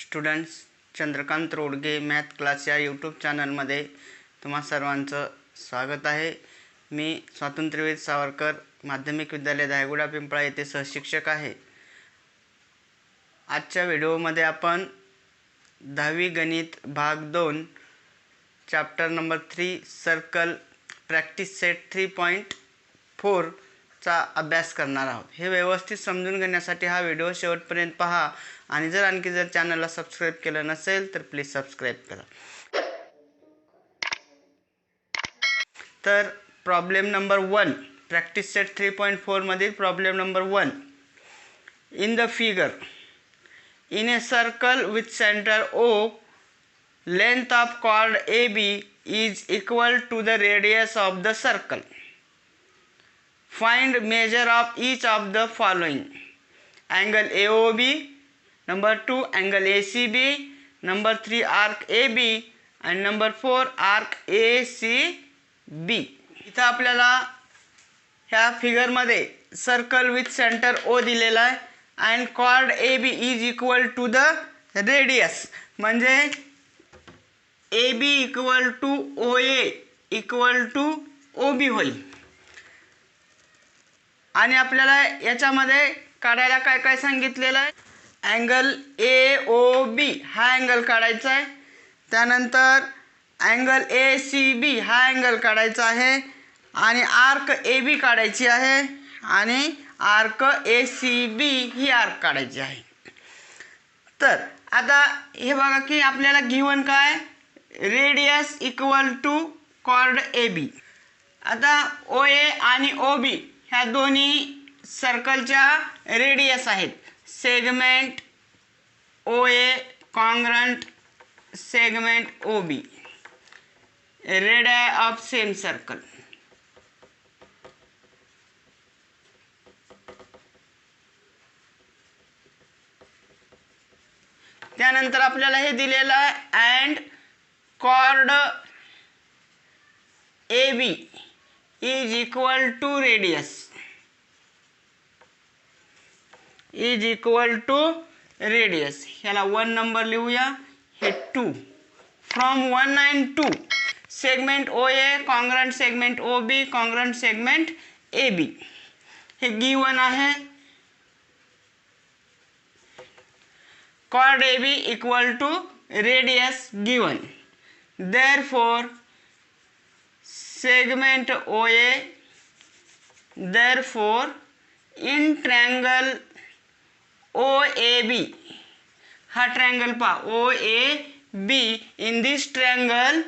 Students, Chandrakant रोडगे math class या YouTube चॅनलमध्ये तुम्हा सर्वांचं स्वागत आहे। मी स्वातंत्र्यवीर सावरकर माध्यमिक विद्यालय धायगुडा पिंपळा येथे सहशिक्षक आहे। आजच्या व्हिडिओमध्ये आपण 10वी गणित भाग 2 chapter number 3 circle practice set 3.4 चा अभ्यास करणार आहोत। हे व्यवस्थित समजून घेण्यासाठी हा व्हिडिओ शेवटपर्यंत पहा आणि जर चॅनलला सबस्क्राइब केलं नसेल तर प्लीज सबस्क्राइब करा। तर प्रॉब्लेम नंबर 1 प्रॅक्टिस सेट 3.4 मधील problem number 1 in the figure in a circle with center O length of chord AB is equal to the radius of the circle. Find measure of each of the following: angle AOB, number 2 angle ACB, number 3 arc AB and number 4 arc ACB. इथं आपल्याला ह्या figure मध्ये circle with centre O दिलेला आहे and chord AB is equal to the radius, म्हणजे AB equal to OA equal to OB होईल। आणि आपल्याला याच्यामध्ये काढायला काय काय सांगितलेलं आहे, अँगल AOB हा अँगल काढायचा आहे, त्यानंतर अँगल ACB हा अँगल काढायचा आहे आणि आर्क AB काढायची आहे आणि आर्क ACB ही आर्क काढायची आहे। तर आता हे बघा की आपल्याला गिवन काय, radius equal to chord AB। आता OA आणि OB ह्या दोन्ही सर्कलच्या रेडियस आहेत। Segment OA congruent segment OB, radius of same circle. त्यानंतर आपल्याला हे दिलेलं आहे and chord AB is equal to radius ह्याला 1 नंबर लिहूया, हे 2 from 1 and 2 segment OA congruent segment OB congruent segment AB हे गिवन आहे। chord AB equal to radius given, therefore segment OA, therefore in triangle OAB हा triangle पहा OAB, in this triangle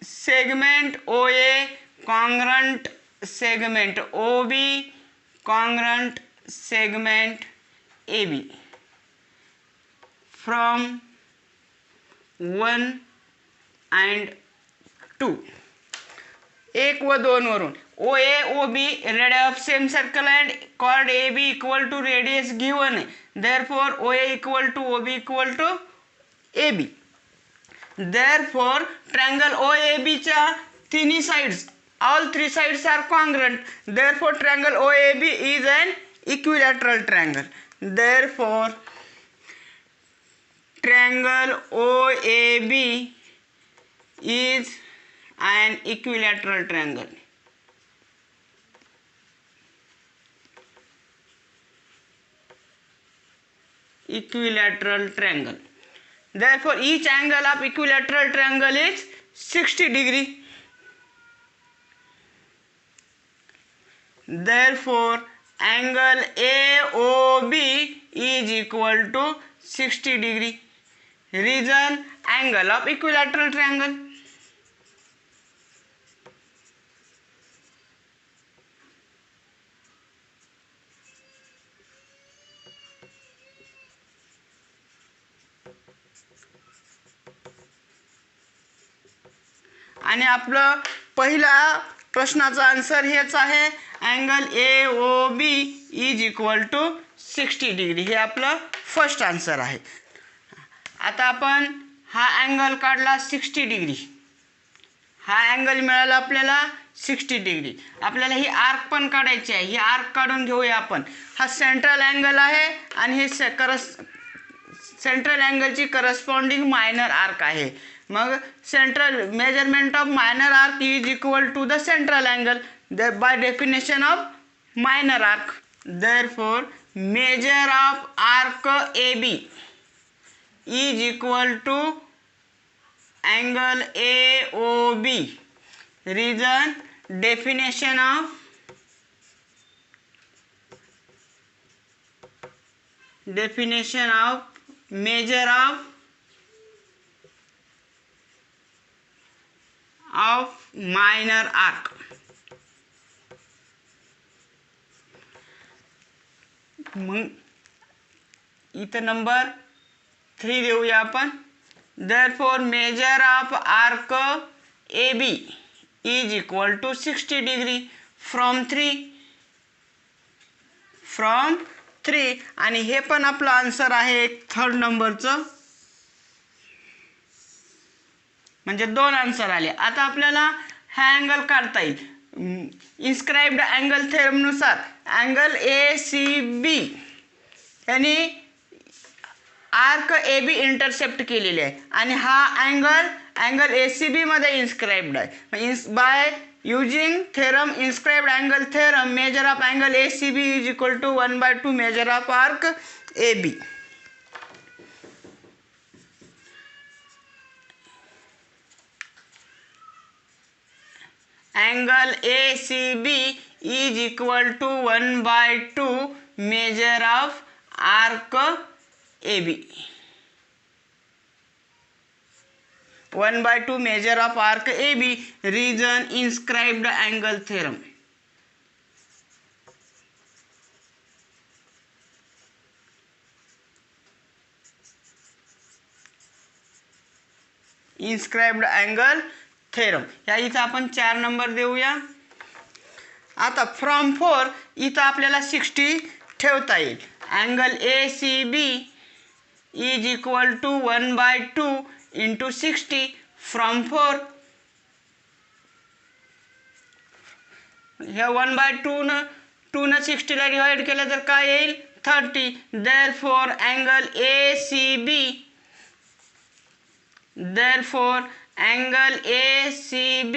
segment OA congruent segment OB congruent segment AB from 1 and 2 1 व 2 वरून OA OB radius of same circle and chord AB equal to radius given है, therefore OA equal to OB equal to AB, therefore triangle OAB च्या तिन्ही sides all three sides are congruent, therefore triangle OAB is an equilateral triangle, therefore triangle OAB is an equilateral triangle. Equilateral triangle. Therefore each angle of equilateral triangle is 60 degree. Therefore angle AOB is equal to 60 degree. Reason angle of equilateral triangle. आणि आपलं पहिला प्रश्नाचा answer हेच आहे, angle AOB is equal to 60 degree, हे आपलं first answer आहे। आता आपण हा अँगल काढला 60 डिग्री, हा अँगल मिळाला आपल्याला 60 डिग्री। आपल्याला ही आर्क पण काढायची आहे, ही आर्क काढून घेऊया आपण। हा सेंट्रल अँगल आहे आणि हे सेंट्रल अँगलची करस्पॉन्डिंग मायनर आर्क आहे. मग central measurement of minor arc is equal to the central angle by definition of minor arc. Therefore measure of arc AB is equal to angle AOB. Reason, definition of measure of minor arc. मग इथं number 3 देऊया आपण. Therefore measure of arc AB is equal to 60 degree from 3 आणि हे पण आपलं answer आहे 3rd नंबरचं. म्हणजे 2 आन्सर आले. आता आपल्याला हा अँगल काढता येईल. इन्स्क्राइब्ड अँगल थेरमनुसार अँगल ACB यानी आर्क AB इंटरसेप्ट केलेले आहे आणि हा अँगल ACB मध्ये इन्स्क्राइब्ड आहे. By using theorem inscribed angle theorem measure of angle ACB is equal to 1/2 measure of arc AB. Angle ACB is equal to 1/2 measure of arc AB. 1/2 measure of arc AB. Reason, inscribed angle theorem. Inscribed angle theorem. या इथं आपण 4 number देऊया. आता from 4 इथं आपल्याला 60 ठेवता येईल. Angle ACB is equal to 1/2 into 60 from 4. ह्या 1/2 न 60 ला डिवाइड केलं तर काय येईल 30. Therefore angle ACB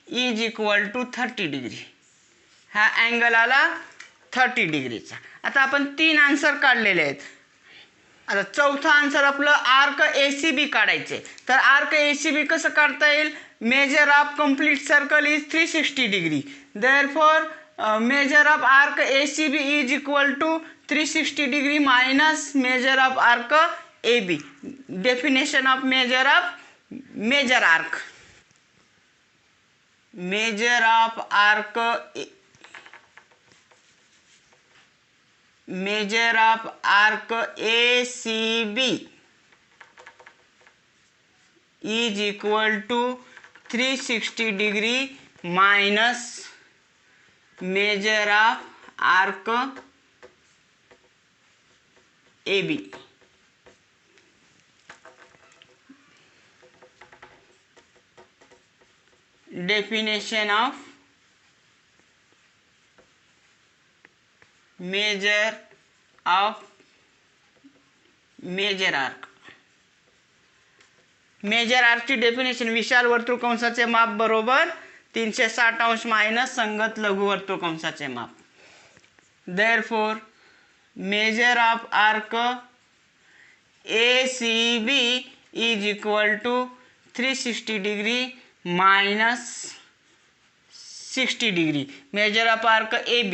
is equal to 30 degree. हा अँगल आला 30 डिग्रीचा. आता आपण 3 आन्सर काढलेले आहेत. आता चौथा आन्सर आपलं आर्क ACB काढायचे. तर आर्क ACB कसं काढता येईल. Measure of complete circle is 360 degree. Therefore measure of arc ACB is equal to 360 degree minus measure of arc AB. Definition of major arc. Measure of arc ACB is equal to 360 degree minus measure of arc AB. Definition of measure arc. Measure आर्कची definition विशाल वर्तुळकंसाचे माप बरोबर 360 अंश minus संगत लघुवर्तुळ कंसाचे माप. Therefore measure of arc ACB is equal to 360 degree minus 60 degree. Measure of arc AB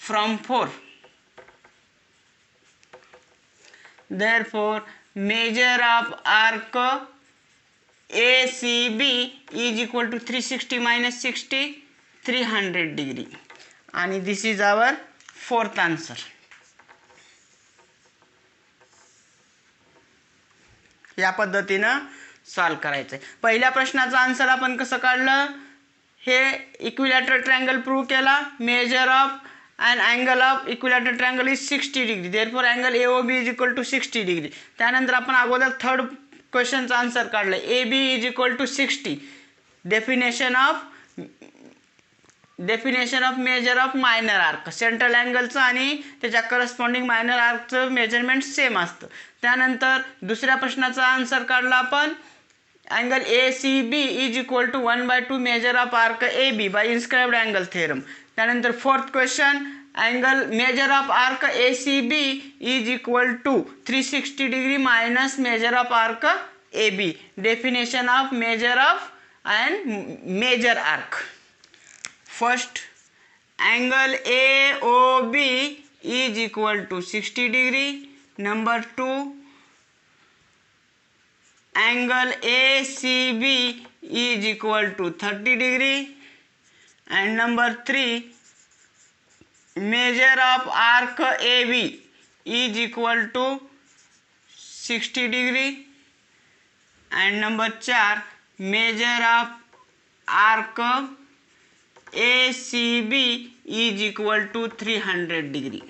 from 4. Therefore measure of arc ACB is equal to 360 minus 60 300 degree. आणि this is our 4th answer. या पद्धतीनं solve करायचं आहे. पहिल्या प्रश्नाचा answer आपण कसं काढलं. हे इक्विलॅटरल ट्रायंगल प्रूव्ह केला. Measure of and angle of equilateral triangle is 60 degree. Therefore angle AOB is equal to 60 degree. त्यानंतर आपण अगोदर 3rd क्वेश्चनचा आन्सर काढलं. AB is equal to 60. Definition of definition of measure of minor arc, central अँगलचं आणि त्याच्या corresponding minor आर्कचं measurement same असतं. त्यानंतर दुसऱ्या प्रश्नाचा आन्सर काढला आपण, angle ACB is equal to 1/2 measure of arc AB by inscribed angle theorem. त्यानंतर fourth question, angle measure of arc ACB is equal to 360 degree minus measure of arc AB. Definition of measure of and major arc. First, angle AOB is equal to 60 degree. Number 2, angle ACB is equal to 30 degree. And number 3, measure of arc AB is equal to 60 degree. And number 4, measure of arc ACB is equal to 300 degree.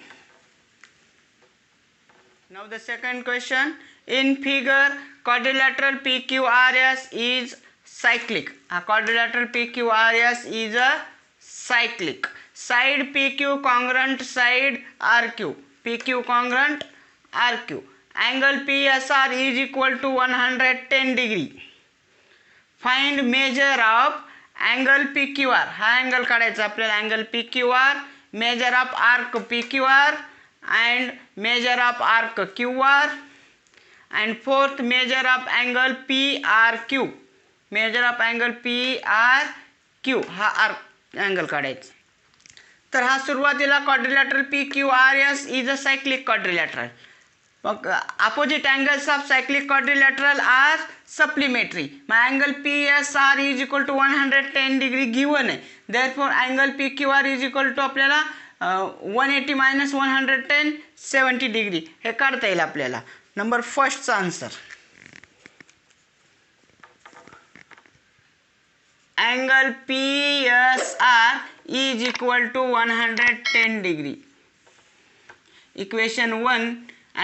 Now the second question, in figure quadrilateral PQRS is cyclic. A quadrilateral PQRS is a cyclic. Side PQ congruent side RQ, PQ congruent RQ. Angle PSR is equal to 110 degree. Find major of angle PQR. हा angle काढायचा आपल्याला, angle PQR, major of arc PQR and major of arc QR and fourth major of angle PRQ. Major of angle PRQ हा arc angle काढायचा. तर हा सुरुवातीला quadrilateral PQRS is a cyclic quadrilateral. Opposite angles of cyclic quadrilateral are supplementary. My angle PSR is equal to 110 degree given आहे. Therefore angle PQR is equal to आपल्याला 180 minus 110 70 degree हे काढता येईल आपल्याला. नंबर फर्स्टचा answer, angle PSR is equal to 110 degree. Equation 1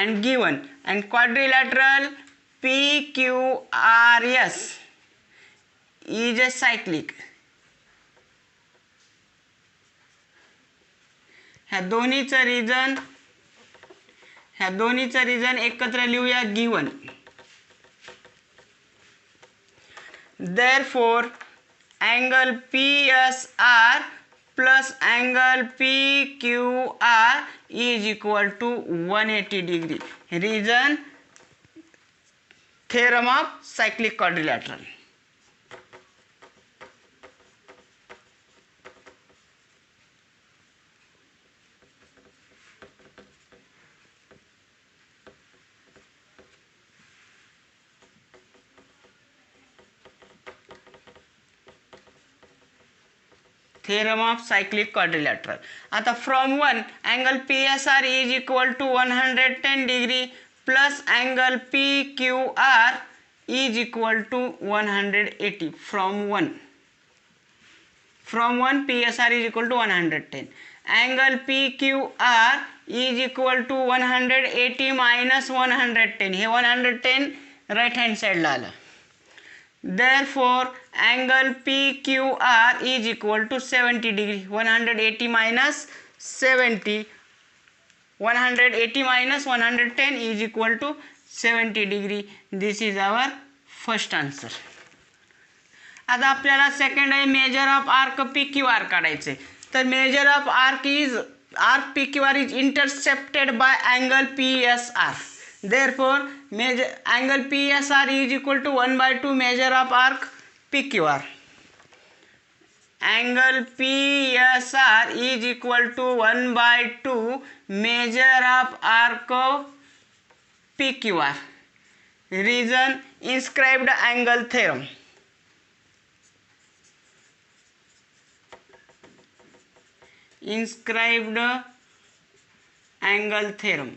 and given, and quadrilateral PQRS is a cyclic. ह्या दोन्हीचं region एकत्र लिहूया, given. Therefore angle PSR plus angle PQR is equal to 180 degree. Reason, theorem of cyclic quadrilateral. Theorem of cyclic quadrilateral. आता from 1 angle PSR is equal to 110 degree plus angle PQR is equal to 180. From 1 PSR is equal to 110. Angle PQR is equal to 180 minus 110. हे 110 right hand side ला आलं. Therefore angle PQR is equal to 70 degree. 180 minus 70, 180 minus 110 is equal to 70 degree. This is our first answer. आता आपल्याला second आहे major of arc PQR काढायचे. तर major of arc PQR is intercepted by angle PSR. Therefore angle PSR is equal to 1/2 measure of arc PQR. Angle PSR is equal to 1/2 measure of arc PQR. Reason, inscribed angle theorem. Inscribed angle theorem.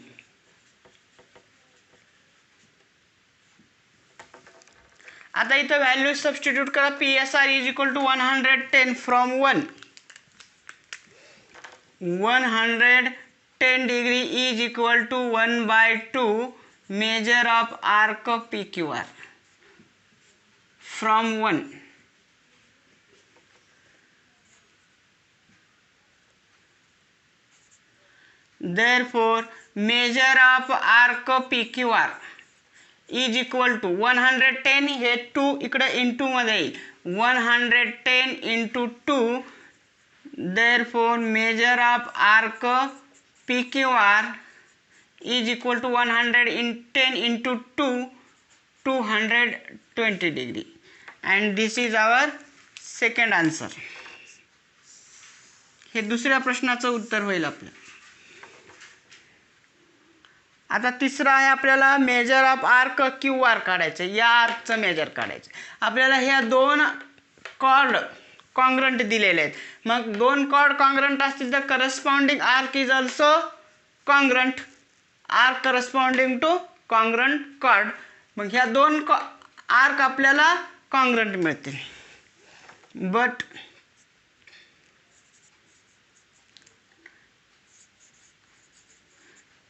आता इथं value substitute करा. PSR is equal to 110 from 110 degree is equal to 1/2 measure of arc PQR from 1. Therefore measure of arc PQR is equal to 110 हे 2 इकडे into मध्ये येईल 110 into 2. Therefore measure of arc PQR is equal to 110 into 2 220 degree and this is our second answer. हे दुसऱ्या प्रश्नाचं उत्तर होईल आपलं. आता तिसरा आहे आपल्याला मेजर ऑफ आर्क QR काढायचं. या आर्कचं मेजर काढायचं. आपल्याला ह्या दोन कॉर्ड कॉन्ग्रंट दिलेले आहेत. मग दोन कॉर्ड कॉन्ग्रंट असतील तर corresponding arc is also congruent. Arc corresponding to congruent chord. मग ह्या दोन आर्क आपल्याला कॉन्ग्रंट मिळतील. But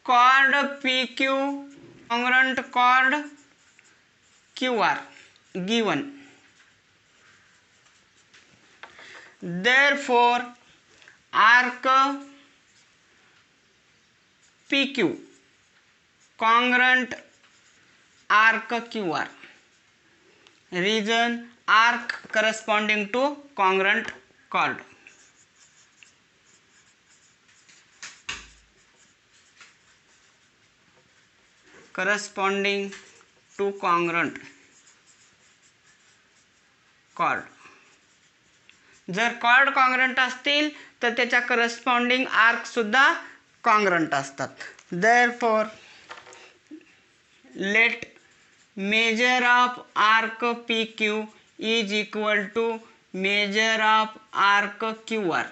chord PQ congruent chord QR given. Therefore arc PQ congruent arc QR. Reason arc corresponding to congruent chord. Corresponding to congruent chord. जर cord congruent असतील तर त्याच्या corresponding arc सुद्धा कॉन्ग्रंट असतात. Therefore let measure of arc PQ is equal to measure of arc QR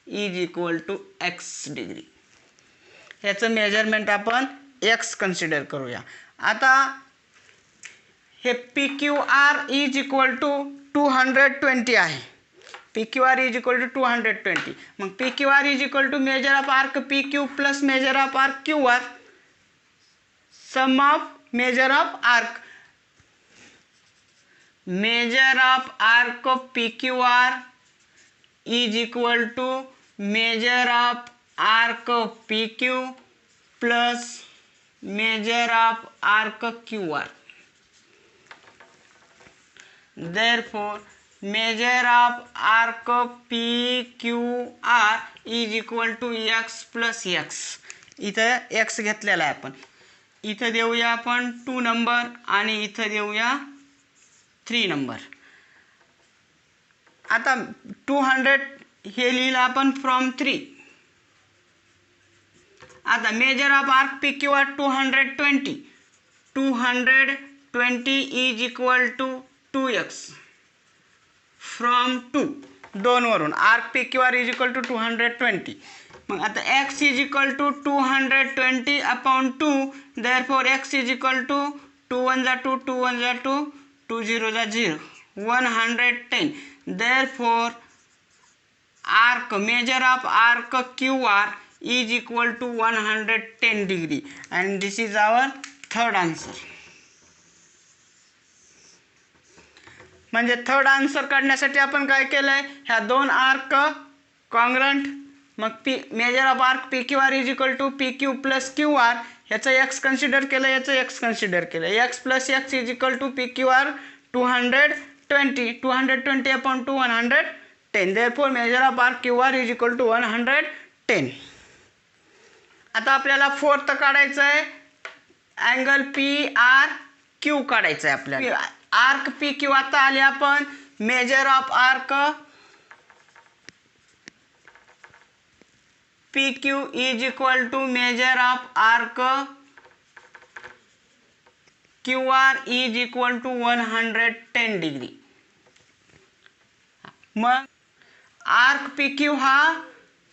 is equal to x degree. ह्याचं measurement आपण x consider करूया. आता हे PQR इज इक्वल टू 220 आहे. PQR is equal to 220. मग PQR is equal to measure of arc PQ plus measure of arc QR. Sum of measure of arc. Measure of arc PQR is equal to measure of arc PQ plus measure of arc QR. Therefore measure of arc PQR is equal to x plus x. इथं x घेतलेला आहे आपण. इथं देऊया आपण 2 number आणि इथं देऊया 3 नंबर. आता 200 हे लिहिलं आपण फ्रॉम 3. आता measure of arc PQR 220. 220 is equal to 2x from 2 2 वरून arc PQR is equal to 220. मग आता x is equal to 220 upon 2. Therefore x is equal to 2 1 जा 2 2 1 जा 2 2 0 जा 0 110. Therefore arc measure of arc QR is equal to 110 degree and this is our third answer. म्हणजे third answer काढण्यासाठी आपण काय केलंय ह्या दोन आर्क कॉन्ग्रंट. मग measure of arc PQR is equal to PQ plus QR. ह्याचं x कन्सिडर केलं, याचं x कन्सिडर केलं. x plus x is equal to PQR 220. 220 upon 2 110. Therefore measure of arc QR is equal to 110. आता आपल्याला fourth काढायचं आहे angle PRQ काढायचं आहे आपल्याला. आर्क PQ आता आले आपण measure of arc PQ is equal to measure of arc QR is equal to 110 degree. मग आर्क PQ हा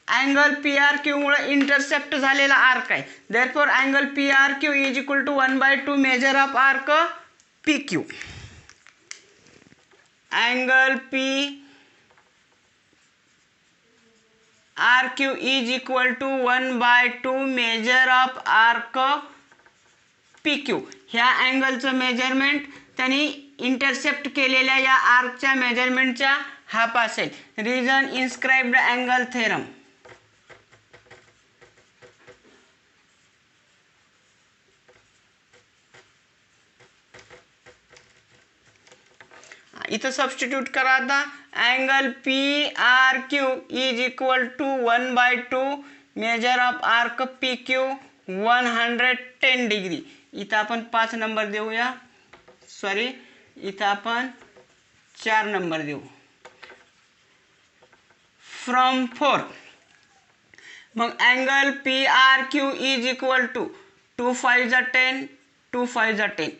अँगल PRQ मुळे इंटरसेप्ट झालेला आर्क आहे. Therefore angle PRQ is equal to 1/2 measure of arc PQ. Angle PRQ is equal to 1/2 measure of arc PQ. ह्या अँगलचं measurement त्यांनी intercept केलेल्या या आर्कच्या मेजरमेंटच्या हाफ असेल. Reason inscribed angle theorem. इथं सबस्टिट्यूट करा आता. Angle P R Q is equal to 1/2 measure of arc P Q 110 degree. इथं आपण 5 नंबर देऊया, सॉरी इथं आपण 4 नंबर देऊ. फ्रॉम 4 मग angle P R Q is equal to 2 5 10 2 5 10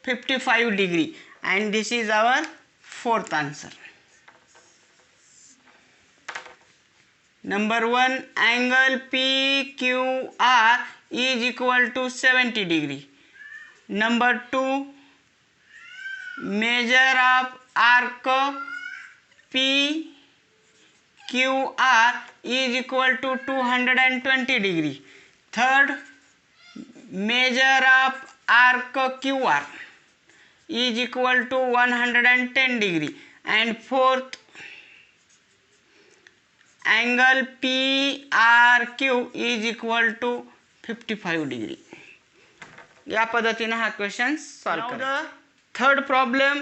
55 degree and this is our fourth answer. Number 1 angle PQR is equal to 70 degree. Number 2 measure of arc PQR is equal to 220 degree. Third measure of arc QR is equal to 110 degree. And fourth angle PRQ is equal to 55 degree. या पद्धतीने हा question solve करा. Third problem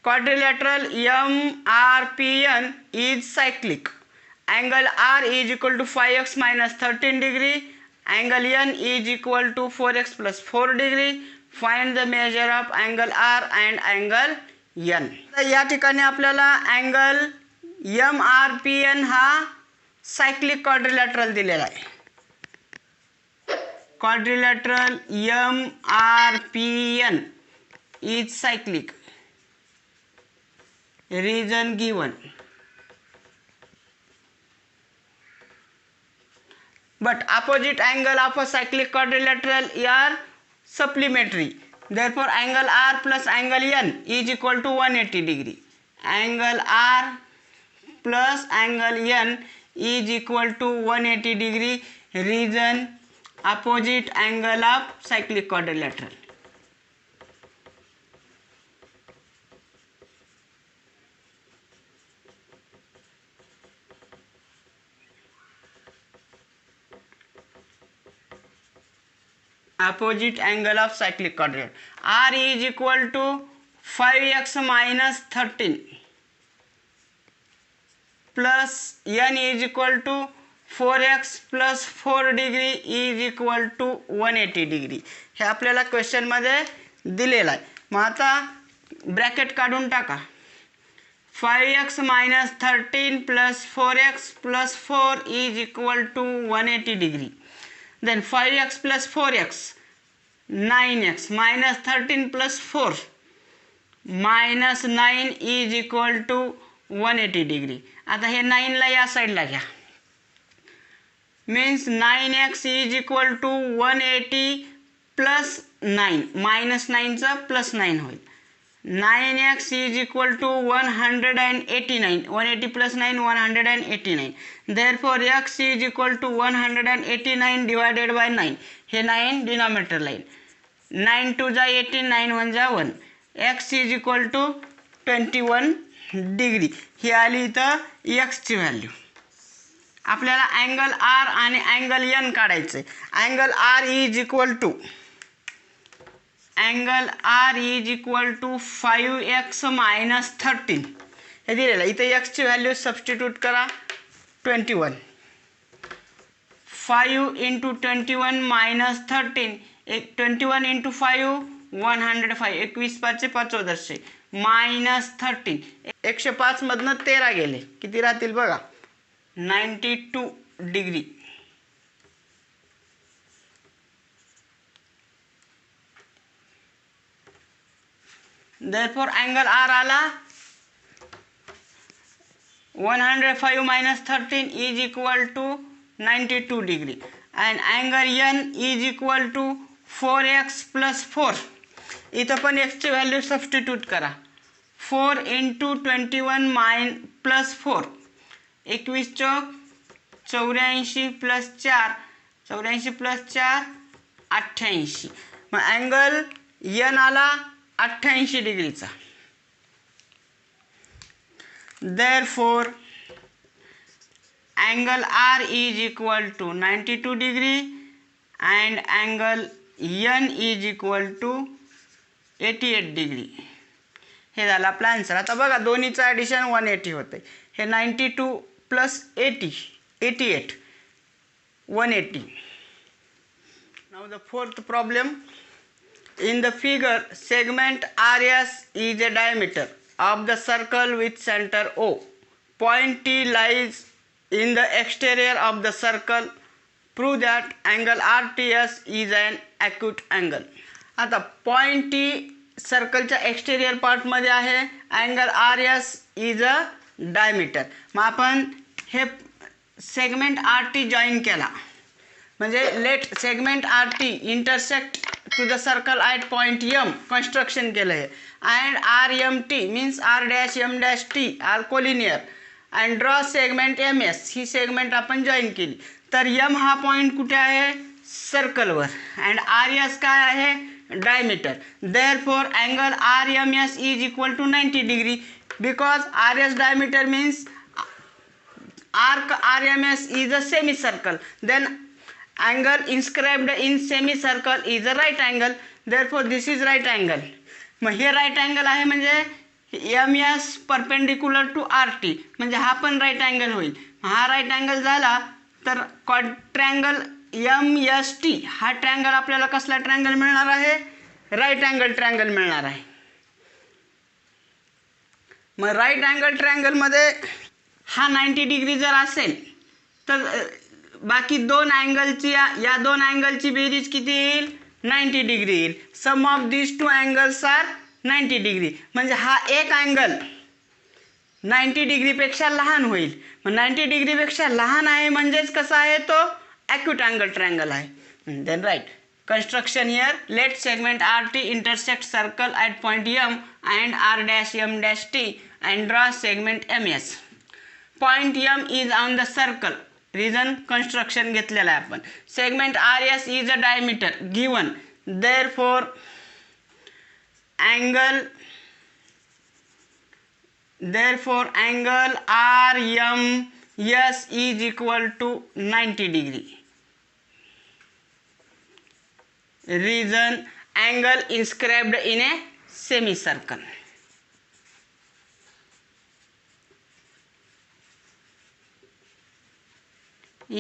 quadrilateral MRPN is cyclic. Angle R is equal to 5x minus 13 degree. Angle N is equal to 4x plus 4 degree. Find the measure of angle R and angle N. या ठिकाणी आपल्याला angle MRPN हा cyclic quadrilateral दिलेला आहे. Quadrilateral MRPN is cyclic. Reason given. But opposite angle of a cyclic quadrilateral are supplementary. Therefore angle R plus angle N is equal to 180 degree. Angle R plus angle N is equal to 180 degree. Reason opposite angle of cyclic quadrilateral. Opposite angle of cyclic quadrilateral. R is equal to 5x minus 13 plus N is equal to 4x plus 4 degree is equal to 180 degree. हे आपल्याला question मध्ये दिलेलं आहे. मग आता bracket काढून टाका. 5x minus 13 plus 4x plus 4 is equal to 180 degree. Then 5x plus 4x 9x minus 13 plus 4 minus 9 is equal to 180 degree. आता हे 9 ला या साईडला घ्या. Means 9x is equal to 180 plus 9 minus 9 चा plus 9 होईल. 9x is equal to 189. 180 plus 9 189. Therefore x is equal to 189 divided by 9. हे 9 denominator line. 9 2 जा 18 9 1 जा 1. x is equal to 21 degree. ही आली इथं x ची व्हॅल्यू. आपल्याला अँगल R आणि अँगल N काढायचे. Angle R is equal to angle R is equal to 5x minus 13 हे दिलेलं. इथे x ची व्हॅल्यू सबस्टिट्यूट करा. 21 5 into 21 minus 13 21 into 5 105 21 पाचशे 5 मायनस 13 105 मधनं 13 गेले किती राहतील बघा 92 डिग्री. Therefore angle R आला 105 minus 13 is equal to 92 degree and angle N is equal to 4x plus 4. इथं पण x ची व्हॅल्यू सबस्टिट्यूट करा. 4 into 21 plus 4 21 चौक 84 plus 4 84 plus 4 88. मग अँगल N आला 88 डिग्रीचा. Therefore angle R is equal to 92 degree and angle N is equal to 88 degree. हे झालं आपलं आन्सर. आता बघा दोन्हीचं ॲडिशन 180 होतं आहे. हे 92 plus 80 88 180. Now the fourth problem. In the figure, segment RS is a diameter of the circle with center O. Point T lies in the exterior of the circle. Prove that angle RTS is an acute angle. आता point T सर्कलच्या exterior पार्टमध्ये आहे. Angle R S is a diameter. मग आपण हे segment R T join केला म्हणजे let segment R T intersect to the circle at point M. Construction केलं आहे. And R M T means R dash M dash T R collinear. And draw segment M S. ही segment आपण join केली. तर M हा point कुठे आहे सर्कलवर. And R S काय आहे diameter. Therefore angle R M S is equal to 90 degree. Because R S diameter means arc RMS is a semicircle. Then angle inscribed in semicircle is a right angle. Therefore this is right angle. मग हे right angle आहे म्हणजे M S perpendicular to R T म्हणजे हा पण right angle होईल. हा right angle झाला तर ट्रँगल एम एस टी हा ट्रँगल आपल्याला कसला ट्रँगल मिळणार आहे राईट अँगल ट्रँगल मिळणार आहे. मग राईट अँगल ट्रँगलमध्ये हा 90 डिग्री जर असेल तर बाकी दोन अँगलची या दोन अँगलची बेरीज किती येईल 90 डिग्री येईल. Sum of this two angles are 90 degree म्हणजे हा एक अँगल 90 डिग्रीपेक्षा लहान होईल. मग 90 डिग्रीपेक्षा लहान आहे म्हणजेच कसा आहे तो ॲक्यूट अँगल ट्रँगल आहे. Then right construction here. Let segment RT intersect circle at point M and R dash M dash T and draw segment MS. Point M is on the circle. Reason construction घेतलेला आहे आपण. Segment RS is a diameter given. Therefore angle RMS is equal to 90 degree. Reason angle inscribed in a semicircle.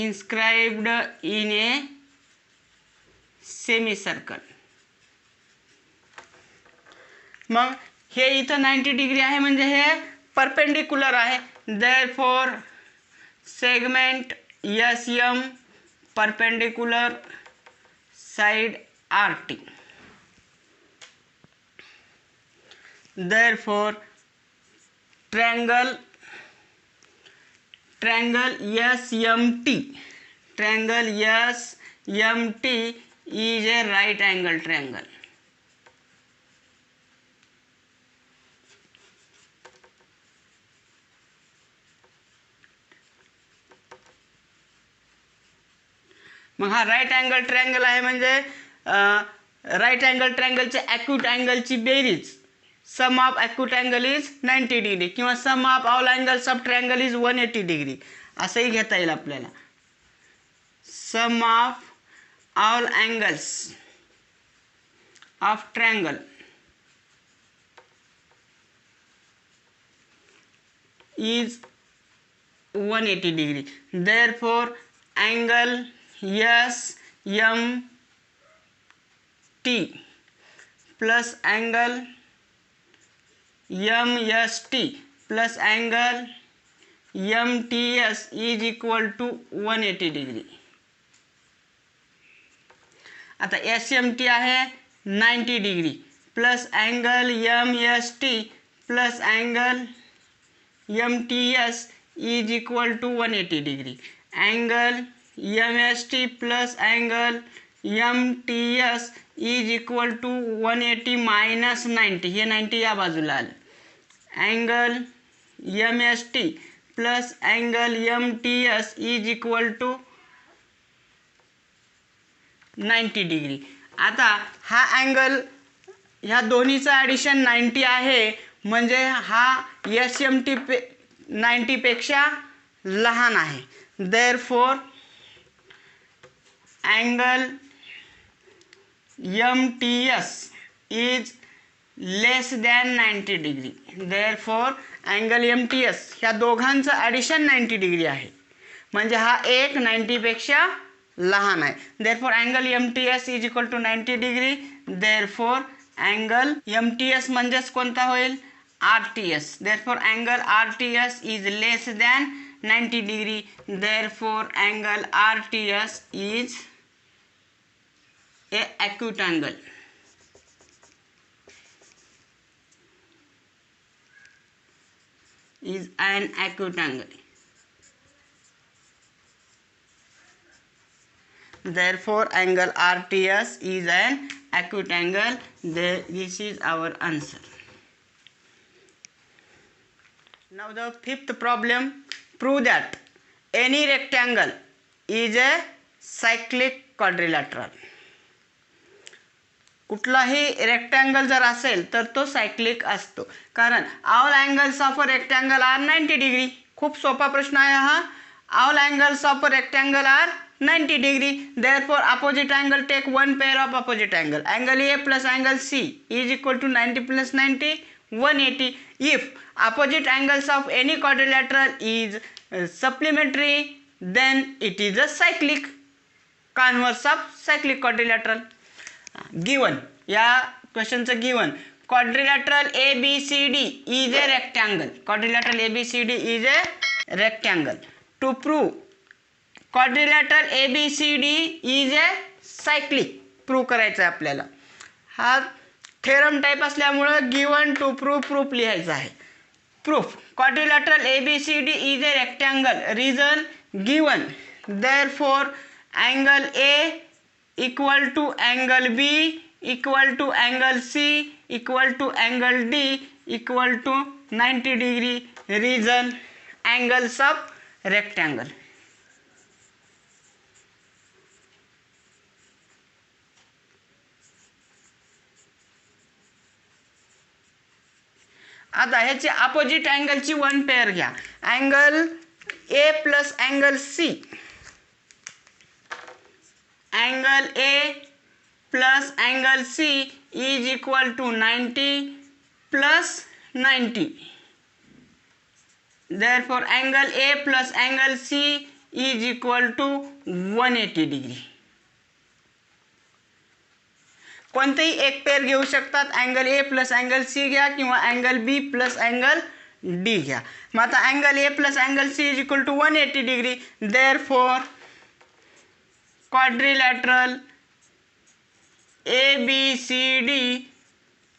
Inscribed in a semicircle. मग हे इथं 90 degree आहे म्हणजे हे perpendicular आहे. Therefore segment SM perpendicular side RT. Therefore triangle SMT is a right angle triangle. मग हा right angle triangle आहे म्हणजे राईट अँगल ट्रँगलचे ॲक्यूट अँगलची बेरीज sum of acute angle is 90 degree किंवा sum of all angles of triangle is 180 degree असंही घेता येईल आपल्याला. Sum of all angles of triangle is 180 degree. Therefore angle SMT plus angle MST plus angle MTS is equal to 180 degree. आता SMT आहे 90 degree plus angle MST plus angle MTS is equal to 180 degree. Angle MST plus angle MTS is equal to 180 minus 90. हे 90 या बाजूला आलं. Angle MST plus angle MTS is equal to 90 degree. आता हा angle ह्या दोन्हीचं addition 90 आहे म्हणजे हा SMT 90 पेक्षा लहान आहे. Therefore angle MTS is less than 90 degree. Therefore angle MTS ह्या दोघांचं ॲडिशन 90 डिग्री आहे, म्हणजे हा एक 90 पेक्षा लहान आहे. Therefore angle MTS is equal to 90 degree. Therefore angle MTS म्हणजेच कोणता होईल? RTS. Therefore angle RTS is less than 90 degree. Therefore angle RTS is a acute angle. Is an acute angle. Therefore angle RTS is an acute angle. This is our answer. Now the fifth problem, prove that any rectangle is a cyclic quadrilateral. कुठलाही rectangle जर असेल तर तो cyclic असतो, कारण all angles of a rectangle are 90 degree. खूप सोपा प्रश्न आहे हा. All angles of a rectangle are 90 degree. Therefore opposite angle take one pair of opposite angle. Angle A plus angle C is equal to 90 plus 90 180. If opposite angles of any quadrilateral is supplementary, then it is a cyclic converse of cyclic quadrilateral. Given या क्वेश्चनचं given quadrilateral ABCD is a rectangle. Quadrilateral ABCD is a rectangle. To prove quadrilateral ABCD is a cyclic prove करायचं आहे आपल्याला. हा theorem type असल्यामुळं given to proof लिहायचं आहे. Proof quadrilateral ABCD is a rectangle. Reason given. Therefore angle A equal to angle B equal to angle C equal to angle D equal to 90 degree. Reason angles of rectangle. आता ह्याची opposite अँगलची one pair घ्या. Angle A plus angle C. Angle A plus angle C is equal to 90 plus 90. Therefore angle A plus angle C is equal to 180 degree. कोणतेही एक pair घेऊ शकतात. Angle A plus angle C घ्या किंवा angle B plus angle D घ्या. मग आता angle A plus angle C is equal to 180 degree. Therefore quadrilateral ABCD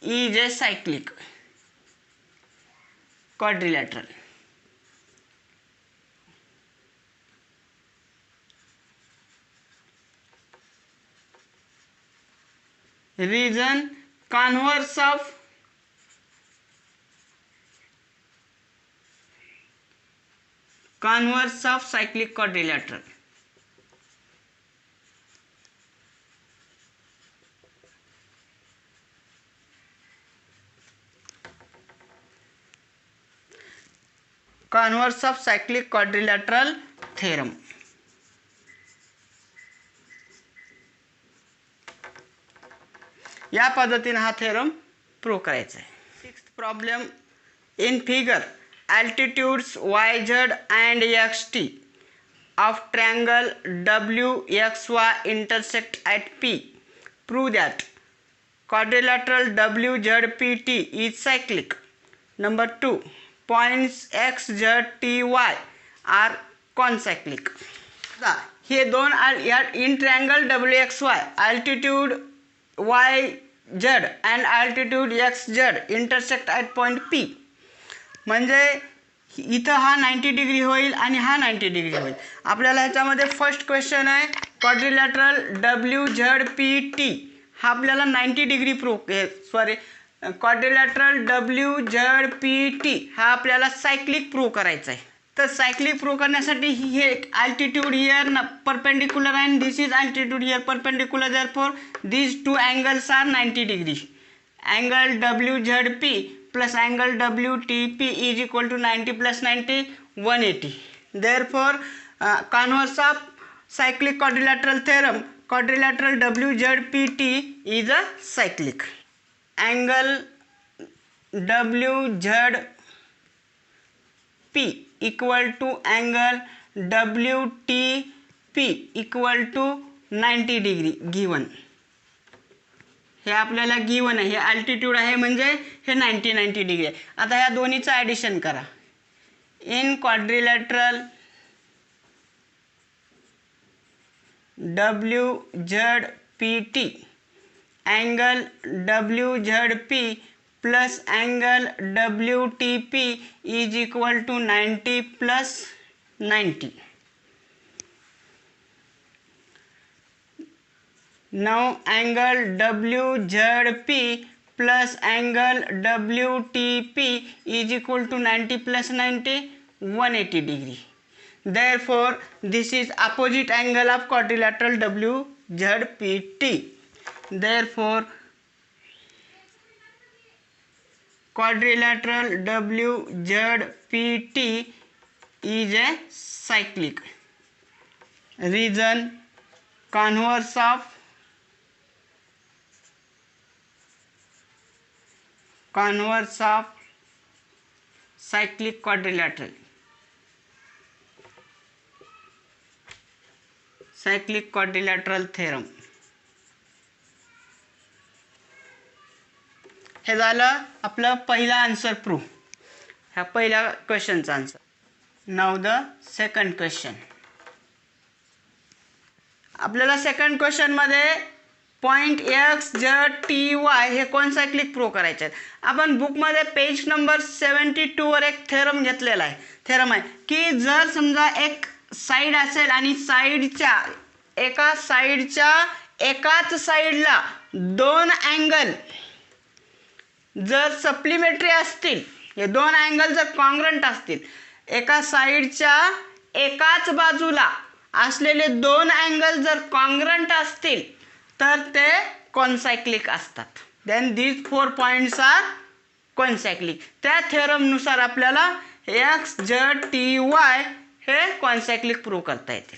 is a cyclic quadrilateral. Reason converse of cyclic quadrilateral. Converse of cyclic quadrilateral theorem. या पद्धतीने हा theorem prove करायचा आहे. Sixth problem, in figure altitudes YZ and XT of triangle WXY intersect at P. Prove that quadrilateral WZPT is cyclic. Number 2, points XZTY are concyclic. हे दोन in triangle WXY altitude YZ and altitude XZ intersect at point P. म्हणजे इथं हा 90 degree होईल आणि हा 90 degree होईल. आपल्याला ह्याच्यामध्ये फर्स्ट क्वेश्चन आहे क्वाड्रिलॅटरल WZPT हा आपल्याला 90 डिग्री क्वाड्रिलॅटरल WZPT हा आपल्याला सायक्लिक प्रूव्ह करायचा आहे. तर सायक्लिक प्रूव्ह करण्यासाठी हे altitude here perpendicular and this is altitude here perpendicular. Therefore these two angles are 90 degree. Angle WZP plus angle WTP is equal to 90 plus 90 180. Therefore converse of cyclic quadrilateral theorem, quadrilateral WZPT is a cyclic. Angle WZP equal to angle WTP equal to 90 degree given. हे आपल्याला given आहे, हे altitude आहे म्हणजे हे 90 degree आहे. आता ह्या दोन्हीचं ॲडिशन करा. In quadrilateral WZPT angle WZP plus angle WTP is equal to 90 plus 90. Now angle WZP plus angle WTP is equal to 90 plus 90, 180 degree. Therefore, this is opposite angle of quadrilateral WZPT. Therefore, quadrilateral WZPT is a cyclic. Reason: converse of cyclic quadrilateral. cyclic quadrilateral theorem. हे झालं आपलं पहिला answer proof, ह्या पहिल्या क्वेश्चनचा answer. Now the second question. आपल्याला second क्वेश्चनमध्ये point XZTY हे कॉन्सायक्लिक प्रूव्ह करायचे आहेत. आपण बुकमध्ये पेज नंबर 72 वर एक थेरम घेतलेला आहे. थेरम आहे की जर समजा एक साईड असेल आणि एका साईडच्या एकाच साईडला दोन अँगल जर सप्लिमेंटरी असतील, हे दोन अँगल जर कॉन्ग्रंट असतील, एका साईडच्या एकाच बाजूला असलेले दोन अँगल जर कॉन्ग्रंट असतील तर ते कॉन्सायक्लिक असतात. Then these 4 points are concyclic. त्या थेरमनुसार आपल्याला XZTY हे कॉन्सायक्लिक प्रूव्ह करता येते.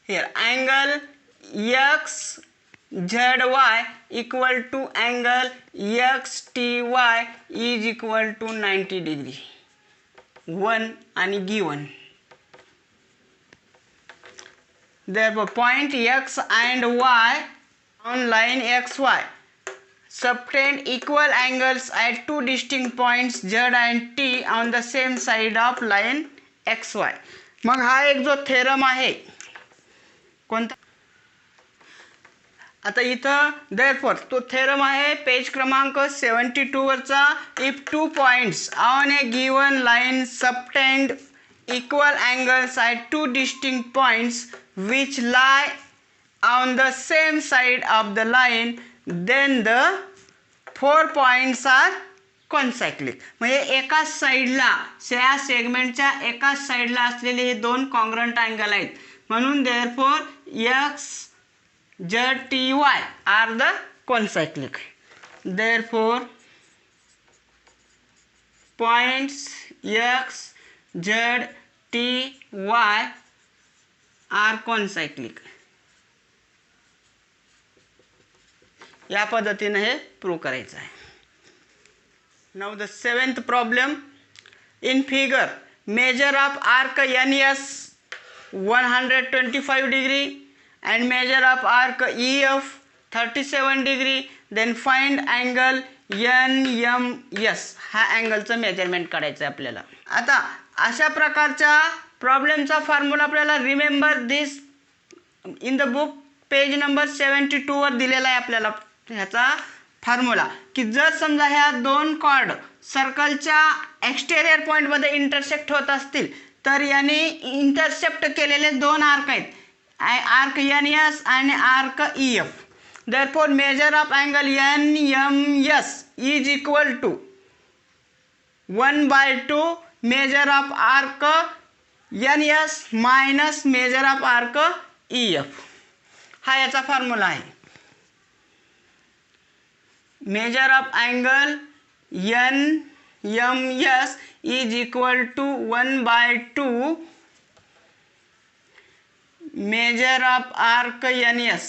Here angle XZY equal to angle XTY is equal to 90 degree. 1 आणि given. Therefore, point X and Y on line XY subtend equal angles at two distinct points Z and T on the same side of line XY. मग हा एक जो theorem आहे कोणता, आता इथं therefore तो थेरम आहे पेज क्रमांक 72 वरचा. If two points on A given line subtend equal angles at two distinct points which lie on the same side of the line, then the 4 points are concyclic. म्हणजे एकाच साईडला, या सेगमेंटच्या एकाच साईडला असलेले हे दोन कॉन्ग्रंट अँगल आहेत, म्हणून therefore XZTY are the concyclic. therefore points XZTY are concyclic. या पद्धतीने हे प्रूव्ह करायचं आहे. Now the seventh problem. In figure major of arc NS 125 degree and measure of arc EF 37 degree, then find angle NMS. हा अँगलचं measurement करायचं आहे आपल्याला. आता अशा प्रकारच्या प्रॉब्लेमचा फॉर्म्युला आपल्याला remember this in the book page number 72 वर दिलेला आहे आपल्याला. ह्याचा फॉर्म्युला की जर समजा ह्या दोन कॉर्ड सर्कलच्या एक्सटेरियर पॉईंटमध्ये इंटरसेक्ट होत असतील तर याने इंटरसेप्ट केलेले दोन आर्क आहेत, आर्क NS आणि arc EF. therefore measure of angle NMS is equal to 1/2 measure of arc NS minus measure of arc EF. हा याचा फॉर्म्युला आहे. measure of angle NMS is equal to 1/2 measure of arc NS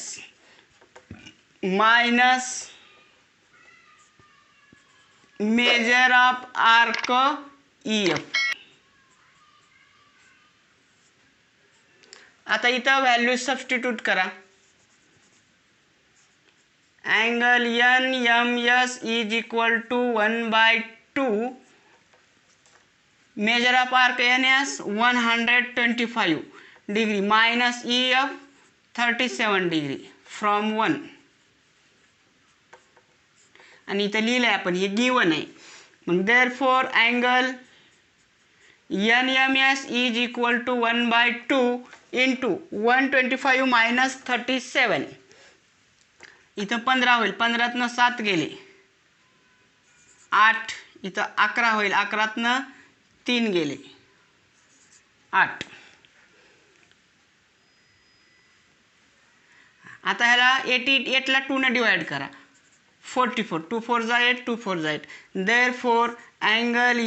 minus measure of arc EF. आता इथं value substitute करा. Angle NMS is equal to 1/2 measure of arc NS 125 degree minus EF 37 degree from 1. आणि इथं लिहिलं आहे आपण, हे given आहे. मग therefore angle NMS is equal to 1/2 into 125 minus 37. इथं 15 होईल, 15तनं 7 गेले 8. इथं 11 होईल, 11तनं 3 गेले 8. आता ह्याला 88ला 2ने डिवाइड करा. 44 2 4 जा 8 2 4 जा 8. Therefore angle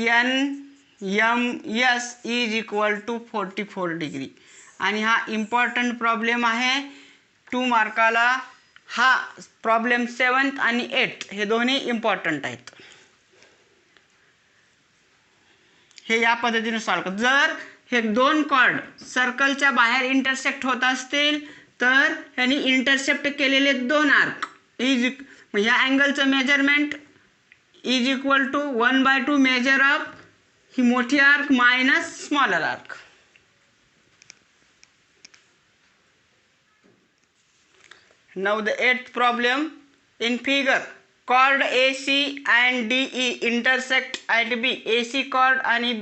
NMS is equal to 44 degree. आणि हा इम्पॉर्टंट प्रॉब्लेम आहे 2 मार्काला. हा प्रॉब्लेम 7th आणि 8th हे दोन्ही इम्पॉर्टंट आहेत. हे या पद्धतीने सॉल्व कर. जर हे दोन कॉर्ड सर्कलच्या बाहेर इंटरसेक्ट होत असतील तर ह्यांनी इंटरसेप्ट केलेले 2 आर्क इज ह्या अँगलचं measurement is equal to 1/2 measure of ही मोठी arc minus smaller arc. Now the 8th problem. In figure, chord AC and DE intersect at B. AC chord आणि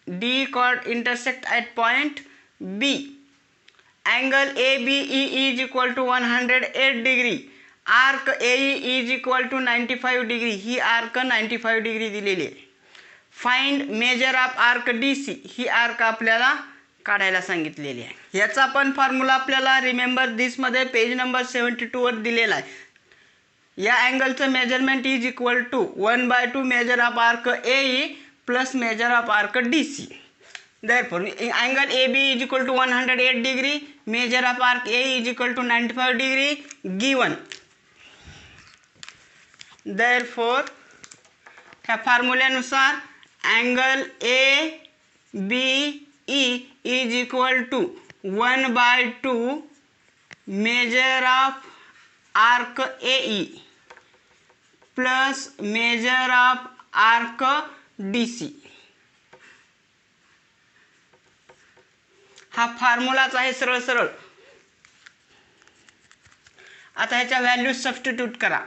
DE chord intersect at point B. Angle ABE is equal to 108 degree. Arc AE is equal to 95 degree. He arc 95 degree दिलेली आहे. Find measure of arc DC. He arc आपल्याला काढायला सांगितलेली आहे. याचा पण formula आपल्याला रिमेंबर दिस मध्ये पेज नंबर 72 वर दिलेला आहे. या अँगलचं measurement is equal to 1/2 measure of arc AE plus measure of arc DC. Therefore angle AB is equal to 108 degree, measure of arc AE is equal to 95 degree given. Therefore ह्या फॉर्म्युल्यानुसार angle ABE is equal to 1/2 measure of arc AE plus measure of arc DC. हा फॉर्म्युलाच आहे सरळ सरळ. आता ह्याच्या value substitute करा.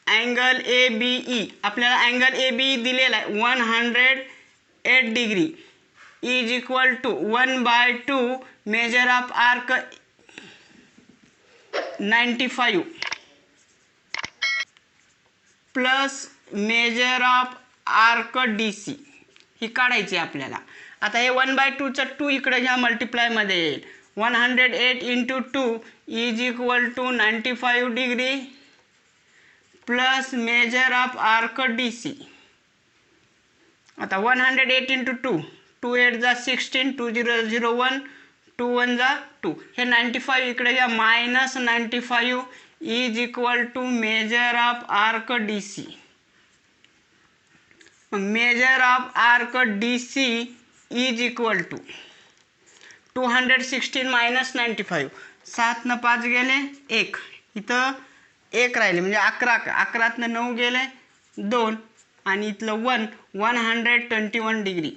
Angle ABE आपल्याला अँगल ABE दिलेला आहे 108 degree is equal to 1/2 measure of arc 95 plus measure of arc DC. ही काढायची आपल्याला. आता हे 1/2चं 2 इकडे घ्या, मल्टिप्लायमध्ये येईल. 108 into 2 is equal to 95 degree plus measure of arc DC. आता 108 इंटू 2 2 8 जा 16 2 0 0 1 2 1 जा 2. हे 95 इकडे घ्या, minus 95 is equal to measure of arc DC. Measure of arc DC is equal to 216 minus 95. 7 न 5 गेले 1, इथं 1 राहिले म्हणजे 11. 11तनं 9 गेले 2 आणि इथलं 121 degree.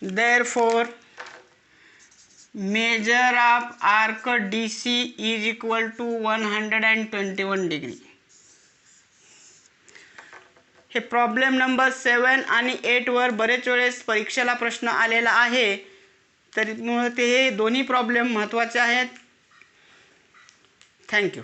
Therefore measure of arc DC is equal to 121 degree. हे प्रॉब्लेम नंबर 7 आणि 8 वर बरेच वेळेस परीक्षेला प्रश्न आलेला आहे, तरी ते हे दोन्ही प्रॉब्लेम महत्त्वाचे आहेत. थँक्यू.